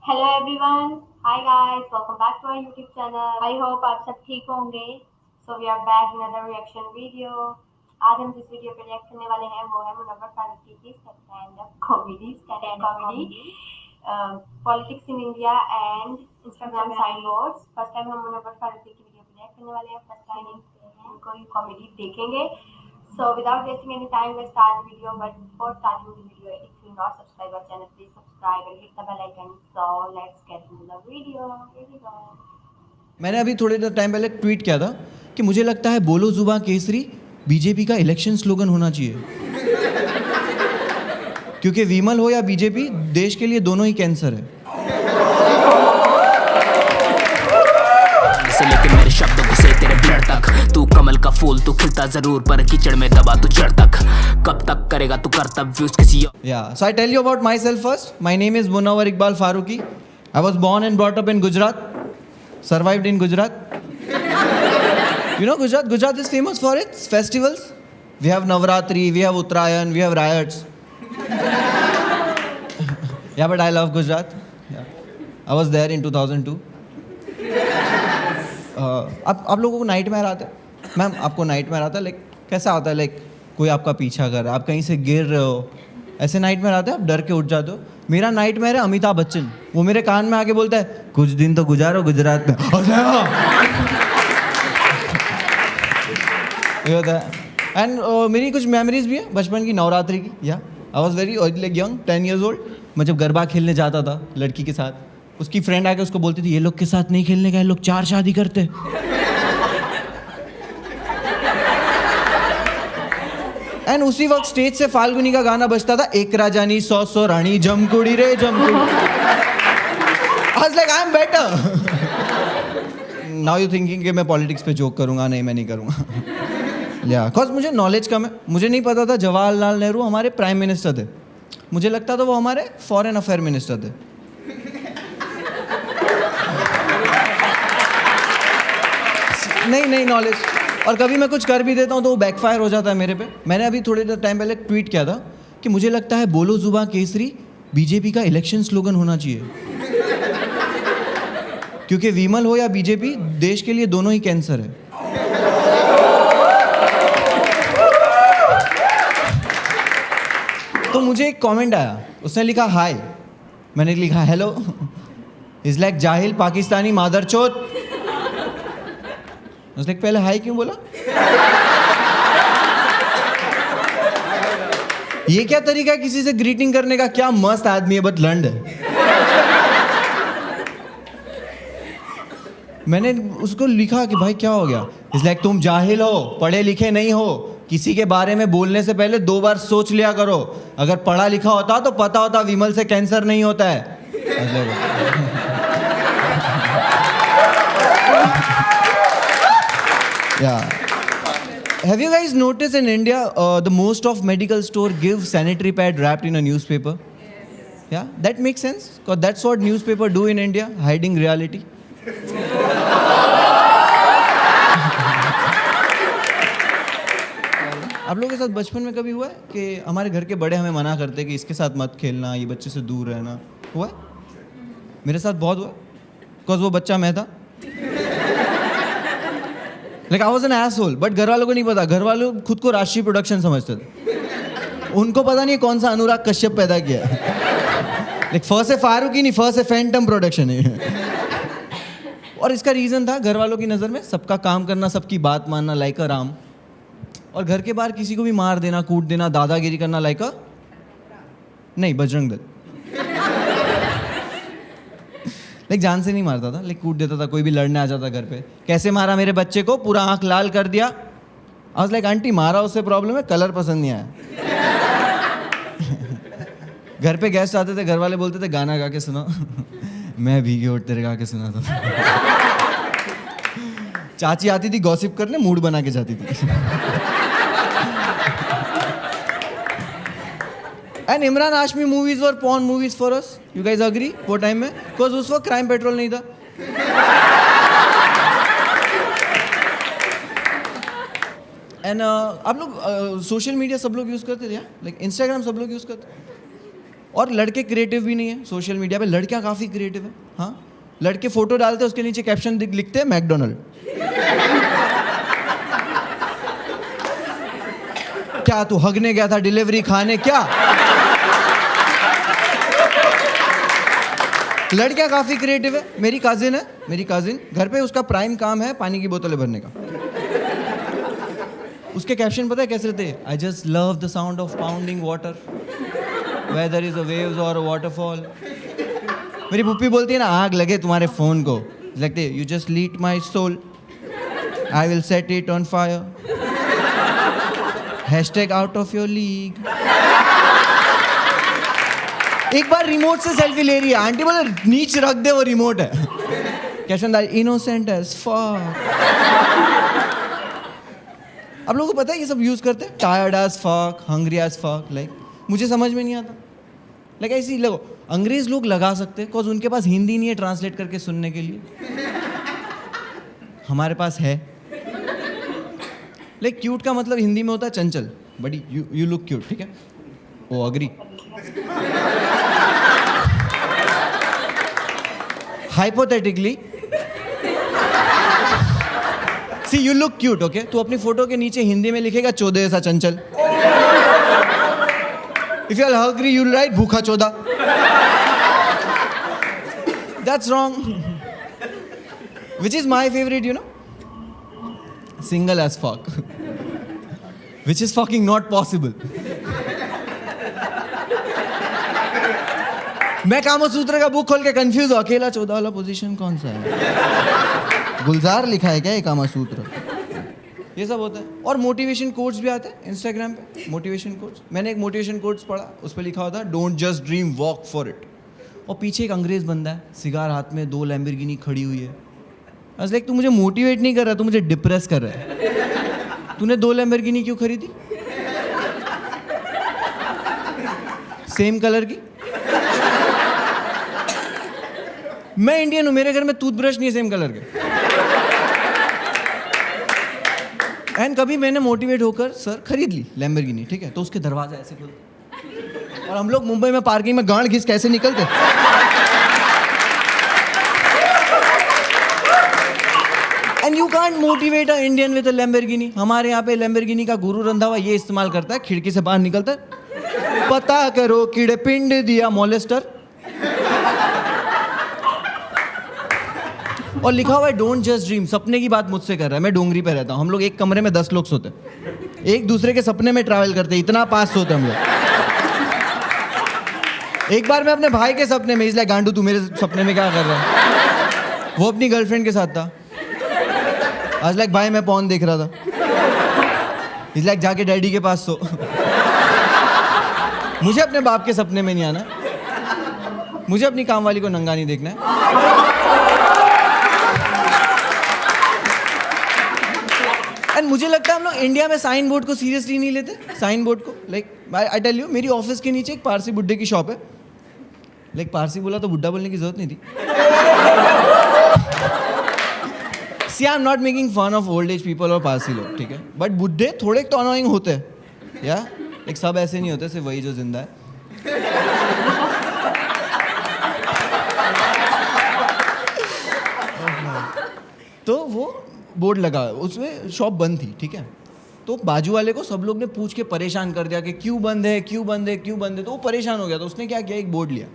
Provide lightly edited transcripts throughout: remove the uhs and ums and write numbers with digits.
Hello everyone, hi guys, welcome back to our YouTube channel. I hope आप सब ठीक होंगे। So we are back in other reaction video. आज हम जिस वीडियो पे रिएक्ट करने वाले हैं वो है मुनव्वर फारूकी की stand up comedy politics in India and Instagram sign boards. First time हम मुनव्वर फारूकी की वीडियो पे रिएक्ट करने वाले हैं। फर्स्ट टाइम इनको कॉमेडी देखेंगे। So without wasting any time, let's start the video. But before starting the video, if you not subscribe our channel, please subscribe and hit the bell icon. So let's get into the video. Here we go. मैंने अभी थोड़े time पहले tweet किया था कि मुझे लगता है बोलो जुबां केसरी बीजेपी का इलेक्शन स्लोगन होना चाहिए। क्योंकि विमल हो या बीजेपी, देश के लिए दोनों ही कैंसर है। से लेके मेरे शब्द घुसे तेरे ब्लड तक। तू कमल का फूल, तू खिलता जरूर पर कीचड़ में दबा तू जड़ तक। कब तक करेगा तू कर्तव्य किसी So I tell you about myself first. My name is Munawwar Iqbal Farooqi. I was born and brought up in Gujarat. Survived in Gujarat. You know Gujarat? Gujarat is famous for its festivals. We have Navratri, we have Uttarayan, we have riots. Yeah, but I love Gujarat. Yeah. I was there in 2002. आप लोगों को nightmare आता है? Ma'am, आपको nightmare आता है? Like कैसा आता है? लाइक कोई आपका पीछा कर रहा है, आप कहीं से गिर रहे हो, ऐसे नाइटमेयर आता है? आप डर के उठ जाते हो? मेरा नाइटमेयर है अमिताभ बच्चन। वो मेरे कान में आके बोलता है कुछ दिन तो गुजारो गुजरात में। ये होता है। एंड मेरी कुछ मेमोरीज भी है बचपन की, नवरात्रि की। या I was very like young, 10 years old। मैं जब गरबा खेलने जाता था लड़की के साथ, उसकी फ्रेंड आके उसको बोलती थी ये लोग के साथ नहीं खेलने का, ये लोग 4 शादी करते। एंड उसी वक्त स्टेज से फाल्गुनी का गाना बजता था, एक राजानी 100 रानी जमकुड़ी रे जमकुड़ी। I was like I am better. Now you thinking कि मैं पॉलिटिक्स पे जोक करूंगा? नहीं, मैं नहीं करूंगा। या बिकॉज मुझे नॉलेज कम है। मुझे नहीं पता था जवाहरलाल नेहरू हमारे प्राइम मिनिस्टर थे। मुझे लगता था वो हमारे फॉरेन अफेयर मिनिस्टर थे। नहीं नॉलेज। और कभी मैं कुछ कर भी देता हूँ तो वो बैकफायर हो जाता है मेरे पे। मैंने अभी थोड़े टाइम पहले ट्वीट किया था कि मुझे लगता है बोलो जुबां केसरी बीजेपी का इलेक्शन स्लोगन होना चाहिए। क्योंकि विमल हो या बीजेपी, देश के लिए दोनों ही कैंसर है। तो मुझे एक कमेंट आया, उसने लिखा हाय। मैंने लिखा हेलो। इज लाइक जाहिल पाकिस्तानी मादरचोद। उसने पहले हाय क्यों बोला? ये क्या तरीका है किसी से ग्रीटिंग करने का? क्या मस्त आदमी है, बट लंड है। मैंने उसको लिखा कि भाई क्या हो गया? इट्स लाइक तुम जाहिल हो, पढ़े लिखे नहीं हो, किसी के बारे में बोलने से पहले 2 बार सोच लिया करो। अगर पढ़ा लिखा होता तो पता होता विमल से कैंसर नहीं होता है। Yeah. Have you guys noticed in India, the most of medical store give sanitary pad wrapped in a newspaper? Yes. Yeah, that makes sense because that's what newspaper do in India, hiding reality. आप लोगों के साथ बचपन में कभी हुआ है कि हमारे घर के बड़े हमें मना करते कि इसके साथ मत खेलना, ये बच्चे से दूर रहना? हुआ है? मेरे साथ बहुत हुआ बिकॉज वो बच्चा मैं था। Like I was an asshole, but घर वालों को नहीं पता। घर वालों खुद को राष्ट्रीय प्रोडक्शन समझते थे। उनको पता नहीं कौन सा अनुराग कश्यप पैदा किया है। Like फर्स्ट से फारूकी नहीं, फर्स्ट से फैंटम प्रोडक्शन है। और इसका रीजन था घर वालों की नज़र में सबका काम करना, सबकी बात मानना लाइक अ राम, और घर के बाहर किसी को भी मार देना, कूट देना, दादागिरी करना लाइक अ नहीं, बजरंग दल। लाइक जान से नहीं मारता था, लाइक कूट देता था। कोई भी लड़ने आ जाता घर पे, कैसे मारा मेरे बच्चे को, पूरा आंख लाल कर दिया। आई वाज लाइक आंटी मारा उससे प्रॉब्लम है, कलर पसंद नहीं आया। घर पे गेस्ट आते थे, घर वाले बोलते थे गाना गा के सुना। मैं भीगे उठ तेरे गा के सुना था। चाची आती थी गॉसिप करने, मूड बना के जाती थी। एंड इमरान हाशमी मूवीज और porn movies for us. You guys agree? वो टाइम में बिकॉज उस वक्त क्राइम पेट्रोल नहीं था। एंड आप लोग सोशल मीडिया सब लोग यूज करते थे? लाइक इंस्टाग्राम सब लोग यूज करते? और लड़के क्रिएटिव भी नहीं है सोशल मीडिया पे, लड़कियां काफ़ी क्रिएटिव है। हाँ, लड़के फोटो डालते हैं, उसके नीचे कैप्शन लिखते हैं मैकडोनल्ड। क्या तू हगने गया था डिलीवरी खाने क्या? लड़कियां काफ़ी क्रिएटिव है। मेरी काजिन घर पे, उसका प्राइम काम है पानी की बोतलें भरने का। उसके कैप्शन पता है कैसे रहते हैं? I just love the sound of pounding water weather is a waves और अ वाटरफॉल। मेरी पुप्पी बोलती है ना, आग लगे तुम्हारे फोन को, लगते you just light my soul, I will set it on fire, hashtag out of your league. एक बार रिमोट से सेल्फी ले रही है, आंटी बोले नीचे रख दे, वो रिमोट है। कैप्शन डाल, इनोसेंट एज फक। आप लोगों को पता है ये सब यूज करते हैं, tired as fuck, hungry as fuck. Like मुझे समझ में नहीं आता, लाइक ऐसी लगो अंग्रेज लोग लगा सकते हैं बिकॉज उनके पास हिंदी नहीं है ट्रांसलेट करके सुनने के लिए, हमारे पास है। लाइक क्यूट का मतलब हिंदी में होता है चंचल, बड़ी यू लुक क्यूट, ठीक है? Oh agree. Hypothetically see you look cute, okay? तू अपनी फोटो के नीचे हिंदी में लिखेगा 14 सा चंचल। If you are hungry you write भूखा 14। That's wrong. Which is my favourite, you know, single as fuck, which is fucking not possible. मैं कामसूत्र का बुक खोल के कंफ्यूज हूं, अकेला 14 वाला पोजीशन कौन सा है? गुलजार लिखा है क्या ये कामसूत्र? ये सब होता है। और मोटिवेशन कोट्स भी आते हैं इंस्टाग्राम पे, मोटिवेशन कोट्स। मैंने एक मोटिवेशन कोट्स पढ़ा, उस पर लिखा होता है don't just dream walk for it. और पीछे एक अंग्रेज बंदा है, सिगार हाथ में, 2 लैम्बोर्गिनी खड़ी हुई है। आज लाइक तू मुझे मोटिवेट नहीं कर रहा, तू मुझे डिप्रेस कर रहा है। तूने 2 लैम्बोर्गिनी क्यों खरीदी? सेम कलर की? मैं इंडियन हूं, मेरे घर में टूथब्रश नहीं है सेम कलर के। एंड कभी मैंने मोटिवेट होकर सर खरीद ली लैम्बोर्गिनी, ठीक है? तो उसके दरवाजा ऐसे खुलते और हम लोग मुंबई में पार्किंग में गांड घिस कैसे निकलते। And you can't motivate a Indian with a Lamborghini. हमारे यहाँ पे लैम्बोर्गिनी का गुरु रंधा हुआ ये इस्तेमाल करता है, खिड़की से बाहर निकलता है, पता करो कीड़े पिंड दिया मॉलेस्टर, और लिखा हुआ है डोंट जस्ट ड्रीम। सपने की बात मुझसे कर रहा है, मैं डोंगरी पे रहता हूँ, हम लोग एक कमरे में 10 लोग सोते हैं, एक दूसरे के सपने में ट्रैवल करते हैं, इतना पास सोते हम लोग। एक बार मैं अपने भाई के सपने में, इसलिए गांडू तू मेरे सपने में क्या कर रहा है? वो अपनी गर्लफ्रेंड के साथ था। आज लाइक भाई मैं पॉर्न देख रहा था, इसलिए जाके डैडी के पास सो। मुझे अपने बाप के सपने में नहीं आना, मुझे अपनी काम वाली को नंगा नहीं देखना है। एंड मुझे लगता है हम लोग इंडिया में साइन बोर्ड को सीरियसली नहीं लेते। साइन बोर्ड को, लाइक आई टेल यू, मेरी ऑफिस के नीचे एक पारसी बुड्ढे की शॉप है। लाइक पारसी बोला तो बुड्ढा बोलने की जरूरत नहीं थी। See I am not making fun of old age people और पारसी लोग, ठीक है? बट बुड्ढे थोड़े तो अनोइंग होते हैं, या लाइक सब ऐसे नहीं होते, सिर्फ वही जो जिंदा है। तो वो बोर्ड लगा, उसमें शॉप बंद थी, ठीक है? तो बाजू वाले को सब लोग ने पूछ के परेशान कर दिया कि क्यों बंद है, क्यों बंद है, क्यों बंद है। तो वो परेशान हो गया, तो उसने क्या किया, एक बोर्ड लिया,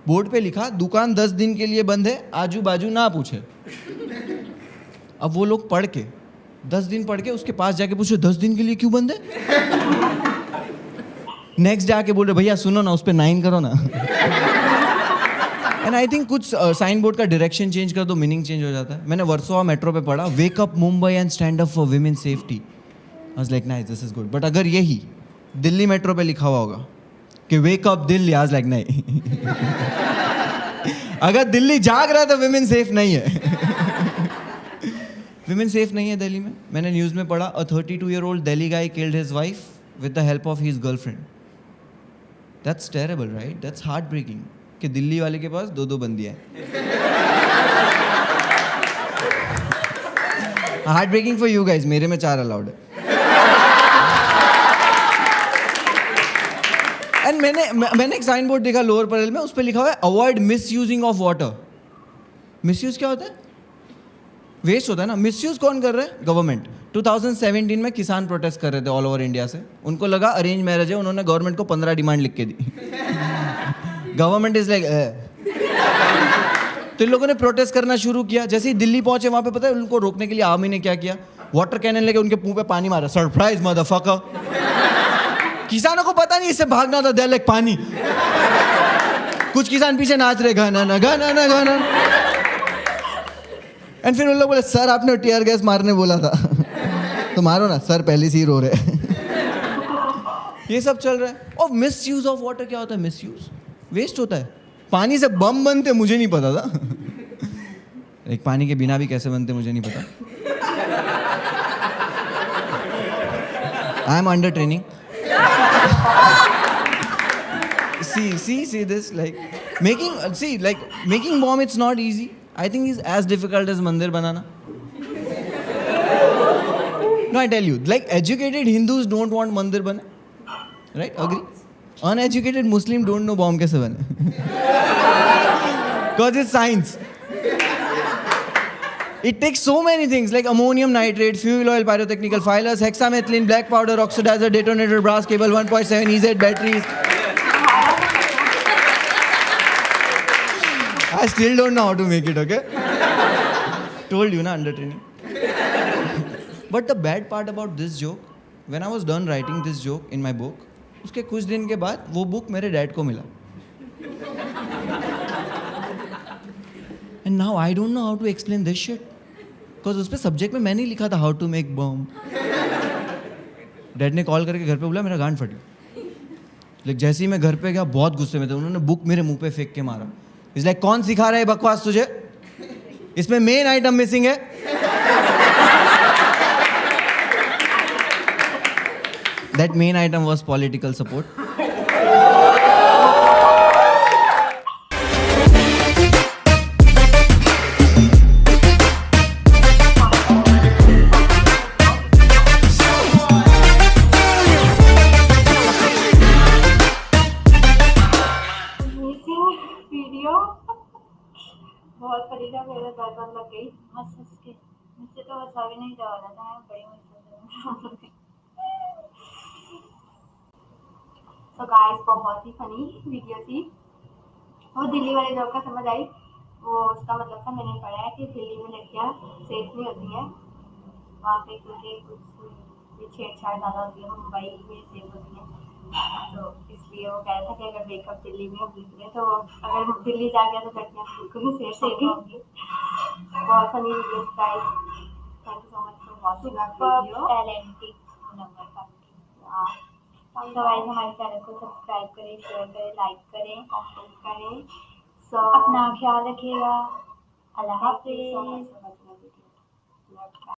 बोर्ड पे लिखा दुकान 10 दिन के लिए बंद है, आजू बाजू ना पूछे। अब वो लोग पढ़ के 10 दिन पढ़ के उसके पास जाके पूछे 10 दिन के लिए क्यों बंद है? नेक्स्ट डे आके बोल रहे भैया सुनो ना, उस पर 9 करो ना। एंड आई थिंक कुछ साइन बोर्ड का डायरेक्शन चेंज कर दो, मीनिंग चेंज हो जाता है। मैंने वर्सोवा मेट्रो पे पढ़ा, wake up Mumbai and stand up for women safety. I was like nice, this is good. But अगर यही दिल्ली मेट्रो पे लिखा हुआ होगा कि wake up Delhi, I was like नहीं। अगर दिल्ली जाग रहा है तो विमेन सेफ नहीं है। विमेन सेफ नहीं है दिल्ली में। मैंने न्यूज़ में पढ़ा, a 32-year-old Delhi guy killed his wife with the help of his girlfriend. That's terrible right? That's heartbreaking कि दिल्ली वाले के पास 2 बंदियां हैं। Heartbreaking for you guys, मेरे में 4 अलाउड है। एंड मैंने एक साइन बोर्ड देखा लोअर परेल में, उस पर लिखा हुआ है avoid misusing of water. Misuse क्या होता है? वेस्ट होता है ना। मिस यूज कौन कर रहा है? गवर्नमेंट। 2017 में किसान प्रोटेस्ट कर रहे थे ऑल ओवर इंडिया से। उनको लगा अरेंज मैरिज है, उन्होंने गवर्नमेंट को 15 डिमांड लिख के दी। गवर्नमेंट इज लाइक तो इन लोगों ने प्रोटेस्ट करना शुरू किया। जैसे ही दिल्ली पहुंचे, वहां पे पता है उनको रोकने के लिए आर्मी ने क्या किया? वाटर कैनन लेके उनके मुंह पे पानी मारा। Surprise motherfucker. किसानों को पता नहीं इससे भागना था, दे लाइक पानी। कुछ किसान पीछे नाच रहे, गाना ना गाना ना गाना। एंड फिर उन लोग बोले सर आपने टीयर गैस मारने बोला था। तो मारो ना सर, पहले से ही रो रहे। ये सब चल रहा है। और मिस यूज ऑफ वाटर क्या होता है? मिस यूज वेस्ट होता है। पानी से बम बनते मुझे नहीं पता था। एक पानी के बिना भी कैसे बनते मुझे नहीं पता। I am under training. see this, like making bomb, it's not easy. I think it's as difficult as mandir banana. No, I tell you, like educated Hindus don't want mandir bane, right? Agree? Uneducated Muslim don't know bomb kaise bane. Because it's science. It takes so many things like ammonium nitrate, fuel oil, pyrotechnical filers, hexamethylene, black powder, oxidizer, detonator, brass cable, 1.7 EZ batteries. I still don't know how to make it, okay? Told you na, under training. But the bad part about this joke, when I was done writing this joke in my book, उसके कुछ दिन के बाद वो book मेरे dad को मिला. And now I don't know how to explain this shit. Because उस पे सब्जेक्ट में मैंने ही लिखा था how to make bomb. Dad ने कॉल करके घर पे बोला मेरा गांड फटी. लेकिन जैसे ही मैं घर पे गया बहुत गुस्से में थे, उन्होंने बुक मेरे मुंह पे फेंक के मारा. इस लाइक कौन सिखा रहा है बकवास तुझे? इसमें मेन आइटम मिसिंग है. That main item was political support. Video बहुत फनी था. मेरा दर्द लग गई हंस हंस के. मुझसे तो हंसा भी नहीं जा रहा था. बड़ी मुश्किल. तो गाइस बहुत ही फनी वीडियो थी. वो दिल्ली वाले जॉब का समझ आई. वो उसका मतलब था, मैंने पढ़ा है कि दिल्ली में लड़कियाँ सेफ नहीं होती हैं वहाँ पे, क्योंकि कुछ छेड़छाड़ ज़्यादा होती है. मुंबई में सेफ होती है, तो इसलिए वो कह रहा था कि अगर ब्रेकअप दिल्ली में बिल्कुल तो अगर दिल्ली जा गया तो लड़कियाँ बिल्कुल ही सेफ होंगी. बहुत funny video guys. Thank you so much for watching our video. Talented number का. तो गाइस हमारे चैनल को सब्सक्राइब करें, शेयर करें, लाइक करें, कमेंट करें. सो अपना ख्याल रखिएगा. अल्लाह हाफिज़.